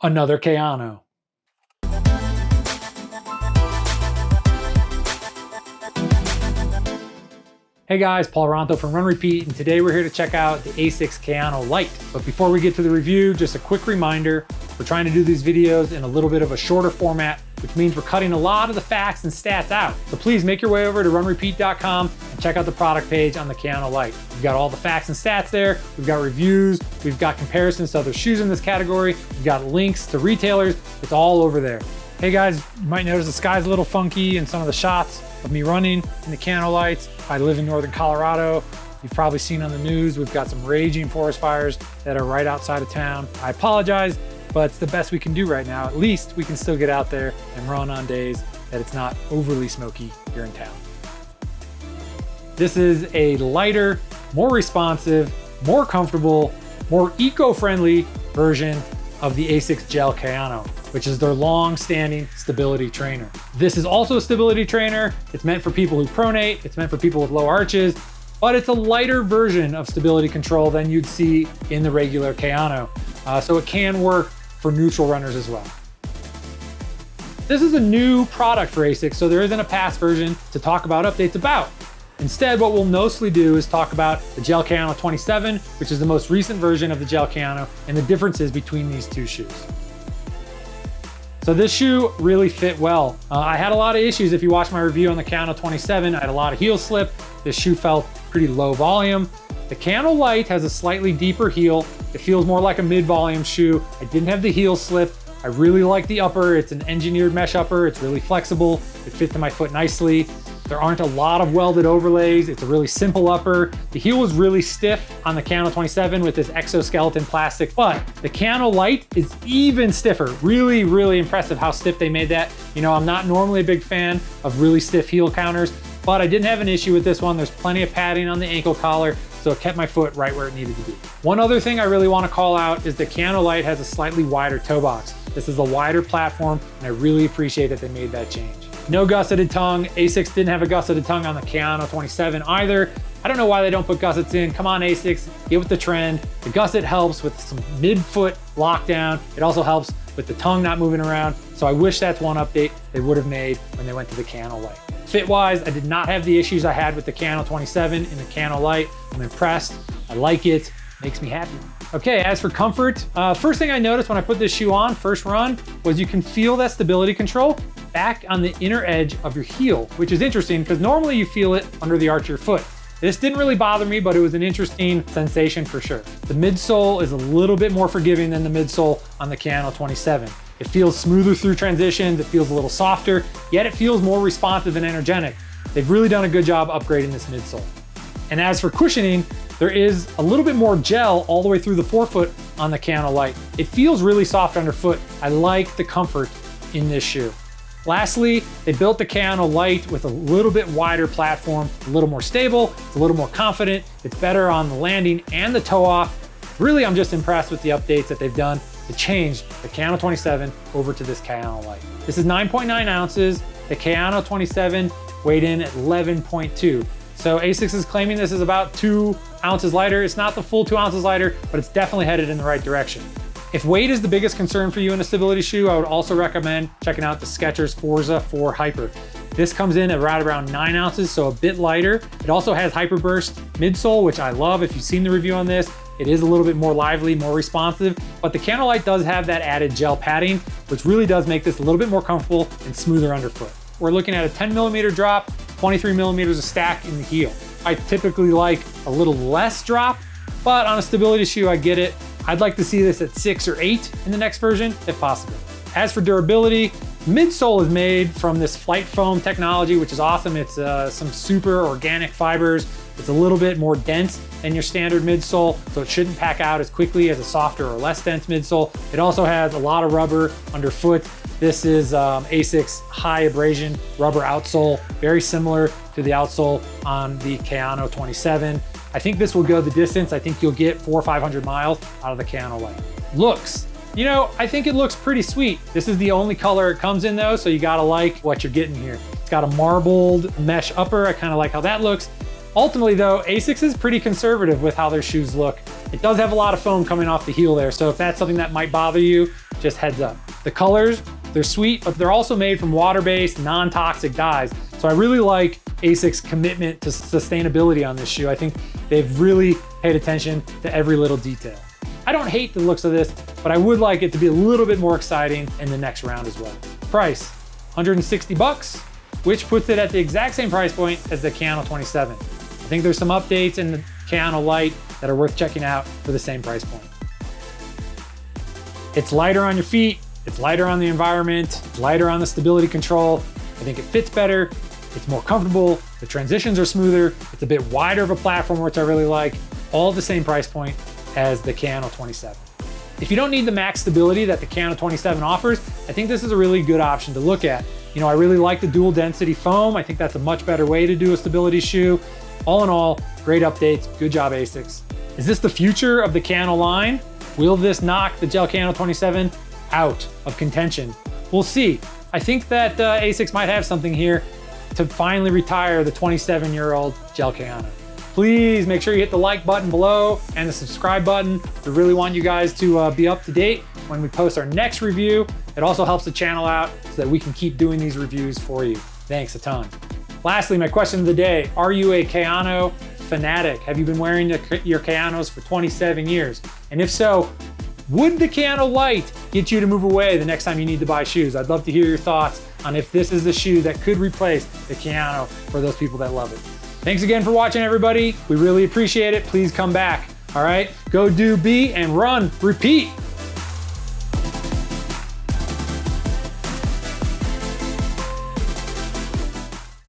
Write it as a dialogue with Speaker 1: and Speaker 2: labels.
Speaker 1: another Kayano. Hey guys, Paul Ronto from RunRepeat, and today we're here to check out the Asics Kayano Lite. But before we get to the review, just a quick reminder, we're trying to do these videos in a little bit of a shorter format, which means we're cutting a lot of the facts and stats out. So please make your way over to RunRepeat.com and check out the product page on the Kayano Lite. We've got all the facts and stats there, we've got reviews, we've got comparisons to other shoes in this category, we've got links to retailers, it's all over there. Hey guys, you might notice the sky's a little funky in some of the shots of me running in the Kayano Lites. I live in northern Colorado. You've probably seen on the news, we've got some raging forest fires that are right outside of town. I apologize, but it's the best we can do right now. At least we can still get out there and run on days that it's not overly smoky here in town. This is a lighter, more responsive, more comfortable, more eco-friendly version of the Asics Gel Kayano, which is their long-standing stability trainer. This is also a stability trainer. It's meant for people who pronate, it's meant for people with low arches, but it's a lighter version of stability control than you'd see in the regular Kayano. So it can work for neutral runners as well. This is a new product for Asics, so there isn't a past version to talk about updates about. Instead, what we'll mostly do is talk about the Gel Kayano 27, which is the most recent version of the Gel Kayano, and the differences between these two shoes. So this shoe really fit well. I had a lot of issues. If you watch my review on the Kayano 27, I had a lot of heel slip. This shoe felt pretty low volume. The Kayano Lite has a slightly deeper heel. It feels more like a mid-volume shoe. I didn't have the heel slip. I really like the upper. It's an engineered mesh upper. It's really flexible. It fits to my foot nicely. There aren't a lot of welded overlays. It's a really simple upper. The heel was really stiff on the Kayano 27 with this exoskeleton plastic, but the Kayano Lite is even stiffer. Really, really impressive how stiff they made that. You know, I'm not normally a big fan of really stiff heel counters, but I didn't have an issue with this one. There's plenty of padding on the ankle collar, so it kept my foot right where it needed to be. One other thing I really want to call out is the Kayano Lite has a slightly wider toe box. This is a wider platform, and I really appreciate that they made that change. No gusseted tongue. Asics didn't have a gusseted tongue on the Kayano 27 either. I don't know why they don't put gussets in. Come on, Asics, get with the trend. The gusset helps with some mid-foot lockdown. It also helps with the tongue not moving around. So I wish that's one update they would have made when they went to the Kayano Lite. Fit-wise, I did not have the issues I had with the Kayano 27 in the Kayano Lite. I'm impressed. I like it. Makes me happy. Okay, as for comfort, first thing I noticed when I put this shoe on, first run, was you can feel that stability control back on the inner edge of your heel, which is interesting because normally you feel it under the arch of your foot. This didn't really bother me, but it was an interesting sensation for sure. The midsole is a little bit more forgiving than the midsole on the Kayano 27. It feels smoother through transitions, it feels a little softer, yet it feels more responsive and energetic. They've really done a good job upgrading this midsole. And as for cushioning, there is a little bit more gel all the way through the forefoot on the Kayano Lite. It feels really soft underfoot. I like the comfort in this shoe. Lastly, they built the Kayano Lite with a little bit wider platform, a little more stable, it's a little more confident, it's better on the landing and the toe off. Really, I'm just impressed with the updates that they've done to change the Kayano 27 over to this Kayano Lite. This is 9.9 ounces. The Kayano 27 weighed in at 11.2. So Asics is claiming this is about 2 ounces lighter. It's not the full 2 ounces lighter, but it's definitely headed in the right direction. If weight is the biggest concern for you in a stability shoe, I would also recommend checking out the Skechers Forza 4 Hyper. This comes in at right around 9 ounces, so a bit lighter. It also has Hyperburst midsole, which I love. If you've seen the review on this, it is a little bit more lively, more responsive, but the Kayano Lite does have that added gel padding, which really does make this a little bit more comfortable and smoother underfoot. We're looking at a 10 millimeter drop, 23 millimeters of stack in the heel. I typically like a little less drop, but on a stability shoe, I get it. I'd like to see this at 6 or 8 in the next version, if possible. As for durability, midsole is made from this flight foam technology, which is awesome. It's some super organic fibers. It's a little bit more dense than your standard midsole, so it shouldn't pack out as quickly as a softer or less dense midsole. It also has a lot of rubber underfoot. This is Asics high abrasion rubber outsole, very similar to the outsole on the Kayano 27. I think this will go the distance. I think you'll get 400 or 500 miles out of the Kayano Lite. Looks, you know, I think it looks pretty sweet. This is the only color it comes in though, so you gotta like what you're getting here. It's got a marbled mesh upper. I kind of like how that looks. Ultimately though, Asics is pretty conservative with how their shoes look. It does have a lot of foam coming off the heel there, so if that's something that might bother you, just heads up. The colors, they're sweet, but they're also made from water-based, non-toxic dyes. So I really like Asics' commitment to sustainability on this shoe. I think they've really paid attention to every little detail. I don't hate the looks of this, but I would like it to be a little bit more exciting in the next round as well. Price, 160 bucks, which puts it at the exact same price point as the Kayano 27. I think there's some updates in the Kayano Lite that are worth checking out for the same price point. It's lighter on your feet, it's lighter on the environment, it's lighter on the stability control. I think it fits better, it's more comfortable, the transitions are smoother, it's a bit wider of a platform, which I really like, all at the same price point as the Kayano 27. If you don't need the max stability that the Kayano 27 offers, I think this is a really good option to look at. You know, I really like the dual density foam. I think that's a much better way to do a stability shoe. All in all, great updates. Good job, Asics. Is this the future of the Kayano line? Will this knock the Gel Kayano 27 out of contention? We'll see. I think that Asics might have something here to finally retire the 27-year-old Gel Kayano. Please make sure you hit the like button below and the subscribe button. We really want you guys to be up to date when we post our next review. It also helps the channel out so that we can keep doing these reviews for you. Thanks a ton. Lastly, my question of the day, are you a Kayano fanatic? Have you been wearing your Kayanos for 27 years? And if so, would the Kayano Lite get you to move away the next time you need to buy shoes? I'd love to hear your thoughts on if this is the shoe that could replace the Kayano for those people that love it. Thanks again for watching, everybody. We really appreciate it. Please come back. All right, go do, be, and run, repeat.